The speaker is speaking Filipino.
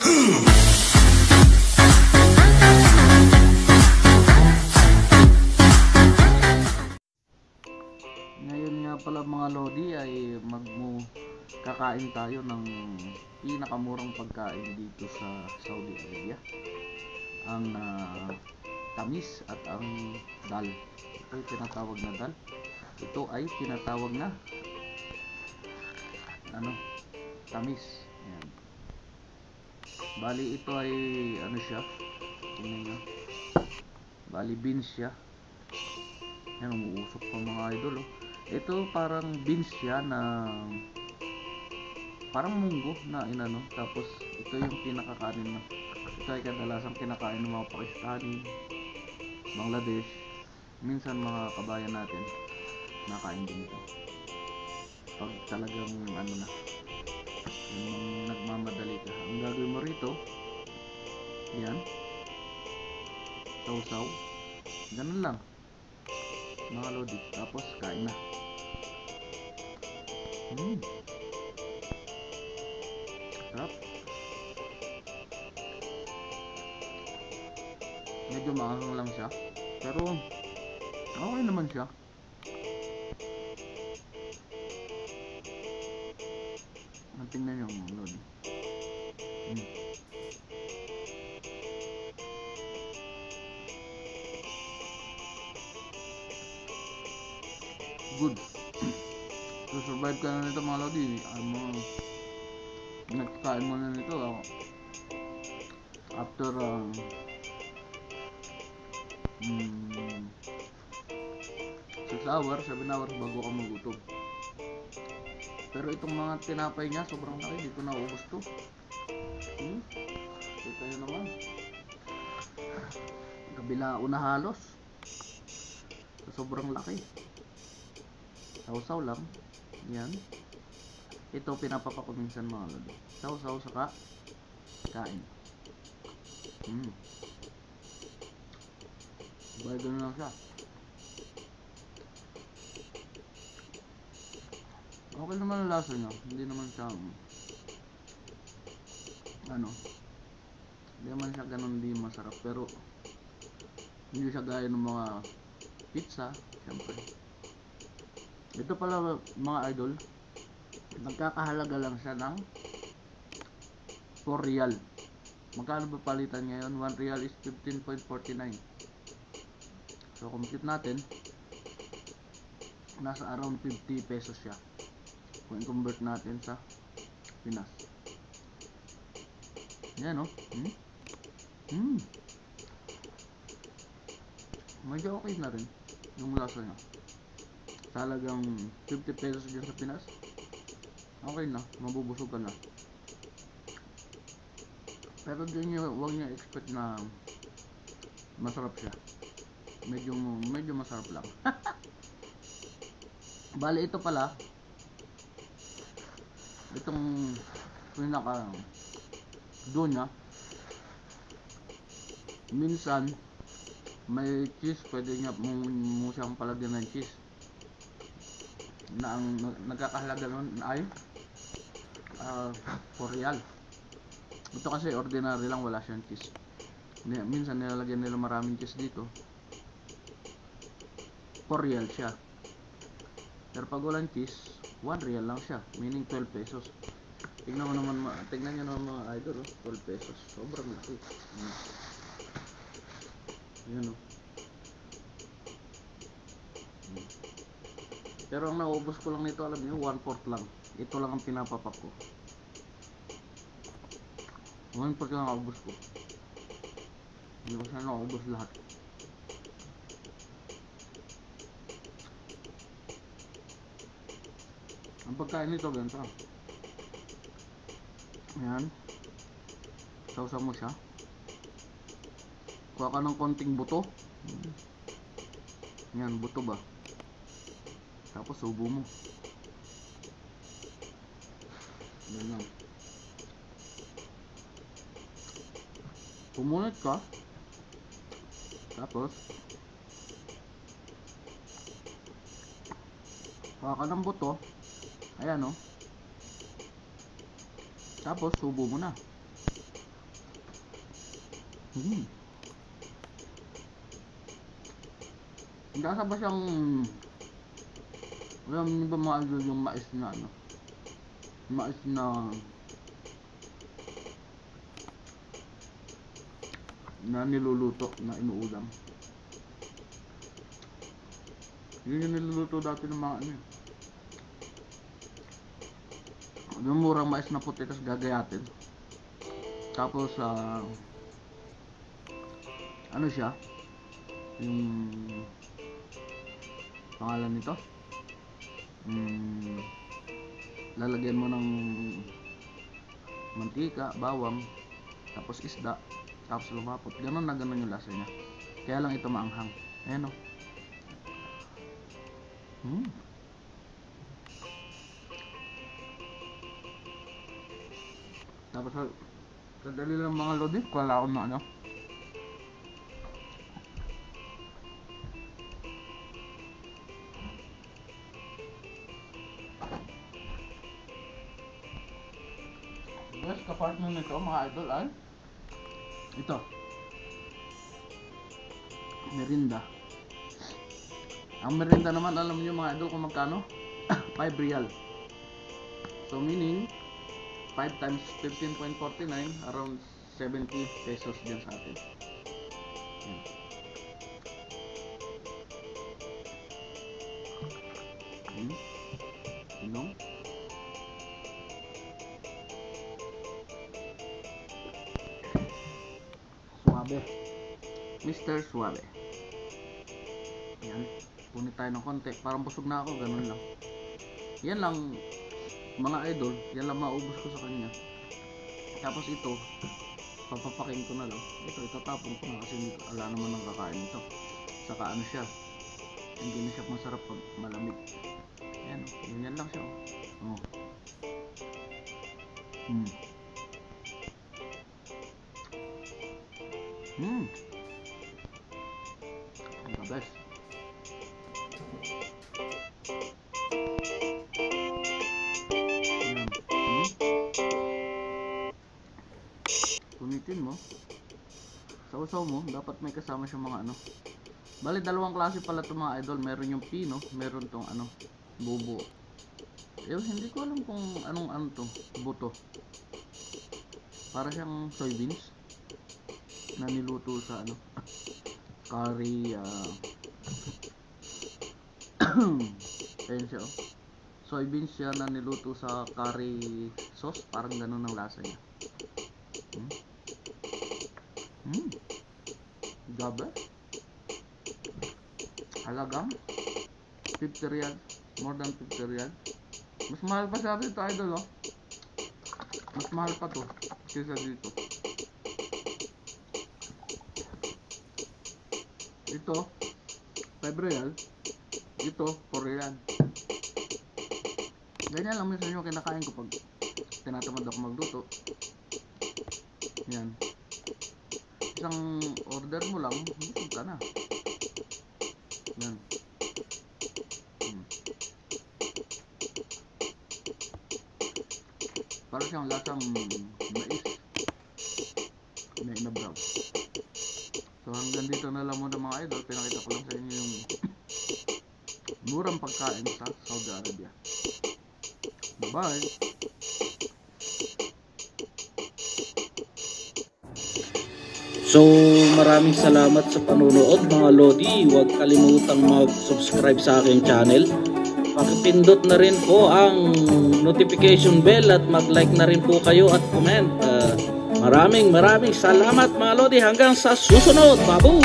Ngayon nga pala mga lodi ay kakain tayo ng pinakamurang pagkain dito sa Saudi Arabia, ang tamis at ang dal. Ito ay tinatawag na dal, ito ay tinatawag na tamis. Ayan. Bali ito ay siya, tingnan nyo, bali beans siya. Yan, umuusok pa mga idol. Ito parang beans siya na parang munggo na inano. Tapos ito yung pinakakanin na. Ito ay kadalasang kinakain ng mga Pakistani, Bangladesh, minsan mga kabayan natin nakain din ito. Pag talagang yung nagmamadali ka, ang gagawin mo rito, yan, sausaw, ganun lang mga lodi, tapos kain na. Sarap. Medyo maanghang lang siya, pero okay naman siya. Tingnan nyo mga lodi. Good. So survive ka na nito mga lodi. Nagkain mo na nito after 6 hours, 7 hours bago ka magutom. Pero itong mga tinapay niya sobrang laki, dito na ubos to. Kita nyo naman, kabila una halos, sobrang laki. Sausaw lang yan. Ito pinapapa ko minsan mga lodi, sausaw saka kain. Bali ganun lang siya. Okay naman ang lasa niya, hindi naman siya hindi naman siya ganun di masarap, pero hindi siya gaya ng mga pizza syempre. Ito pala mga idol, nagkakahalaga lang siya ng 4 real. Magkano ba palitan ngayon? 1 real is 15.49. So compute natin, nasa around 50 pesos siya kung i-convert natin sa Pinas. Yan medyo okay na rin yung lasa niya. Talagang 50 pesos dyan sa Pinas, okay na, mabubusog ka na. Pero huwag niyo expect na masarap siya. Medyo masarap lang. Bali ito pala, itong pinaka doon minsan may cheese, pwede niya mo siyang palagyan ng cheese na ang nagkakahalaga nun ay 4 real. Ito kasi ordinary lang, wala siyang cheese. Minsan nilalagyan nila maraming cheese dito, 4 real siya. Pero pag walang cheese, 1 real lang siya, meaning 12 pesos. Tignan nyo naman mga idol, 12 pesos, sobrang laki. Yan Pero ang naubos ko lang nito, alam niyo, 1/4 lang. Ito lang ang pinapapak ko, 1/4 lang ang naubos ko. Hindi ko siya naubos lahat. Ang pagkain nito ganito. Ayan, sausaw mo siya, kuha ka ng konting buto. Yan, buto ba, tapos subo mo. Yan lang, pumunit ka, tapos kuha ka ng buto. Ayan tapos subo mo na. Lasa ba siyang, alam niyo ba mga idol, yung mais na ano? Mais na niluluto, na inuulam. Yun yung niluluto dati ng mga ano. Yung murang mais na puti, tapos gagayatin. Tapos ano siya, yung pangalan nito, lalagyan mo ng mantika, bawang, tapos isda, tapos lumapot. Ganon na ganon yung lasa niya. Kaya lang ito maanghang. Ayan o. Tapos sadali lang mga lodi, wala akong na ano. Yes, kapartner nito mga idol ay ito, merinda. Ang merinda naman, alam niyo mga idol kung magkano? 5 real. So meaning 5 times 15.49, around 70 pesos din sa atin. Inom. Suabe. Mr. Suabe. Yan. Punit tayo ng konti. Parang busog na ako. Ganun lang. Yan lang mga idol. Yan lang maubos ko sa kanya. Tapos ito, papapakin ko na lang. Ito, itatapon ko na kasi wala naman ng kakain ito. Saka ano siya, hindi na siya masarap pag malamig. Yan. Ganyan lang siya. Oh. The best. Punitin mo. Sausaw mo, dapat may kasama siyang mga ano. Bali, dalawang klase pala itong mga idol. Meron yung pino, meron tong ano, bubo. Hindi ko alam kung anong ano to, buto. Para siyang soybeans na niluto sa ano, curry, ayun siya oh. Soybeans siya na niluto sa curry sauce, parang ganun ang lasa niya. Gabi. Halagang 50 real, more than 50 real. Mas mahal pa sa atin ito idol oh. Mas mahal pa to kaysa dito. Ito 5 real, ito 4 real. Ganyan lang minsan yung kinakain ko pag tinatamad ako magluto. Yan. Isang order mo lang, busog ka na. Yan. Para siyang lasang mais na inabraw. So hanggang dito na lang muna mga idol. Pinakita ko lang sa inyo yung murang pagkain sa Saudi Arabia. Bye! So maraming salamat sa panunood mga Lodi. Huwag kalimutang mag-subscribe sa aking channel. Pakipindot na rin po ang notification bell at mag-like na rin po kayo at comment. Maraming salamat mga Lodi. Hanggang sa susunod. Babu!